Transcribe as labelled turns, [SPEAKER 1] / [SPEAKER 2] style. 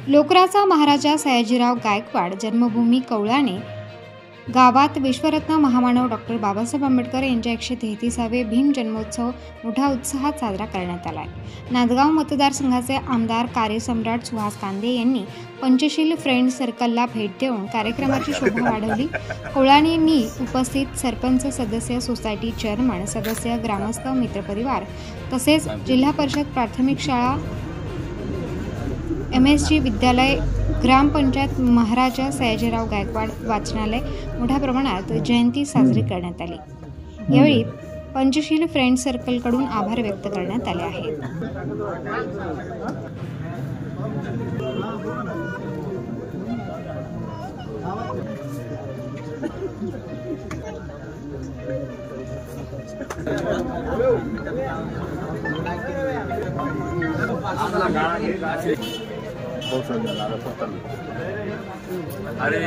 [SPEAKER 1] लोकराचा महाराजा सयाजीराव गायकवाड जन्मभूमी कवळाणे गावात विश्वरत्न महामानव डॉक्टर बाबासाहेब आंबेडकर यांच्या 133वे भीम जन्मोत्सव मोठ्या उत्साहात साजरा करण्यात आला आहे। नांदगाव मतदारसंघाचे आमदार कार्यसम्राट सुहास कांदे यांनी पंचशील फ्रेंड सर्कलला भेट देऊन कार्यक्रमाची शोभा वाढवली। कवळाणेंनी उपस्थित सरपंच, सदस्य, सोसायटी चेअरमन, सदस्य, ग्रामस्थ, मित्रपरिवार तसेच जिल्हा परिषद प्राथमिक शाळा, MSG विद्यालय, ग्रामपंचायत, महाराजा सयाजीराव गायकवाड वाचनालय मोठ्या प्रमाणात जयंती साजरी करण्यात आली। यावेळी पंचशील फ्रेंड सर्कलकडून आभार व्यक्त करण्यात आले आहेत।
[SPEAKER 2] अरे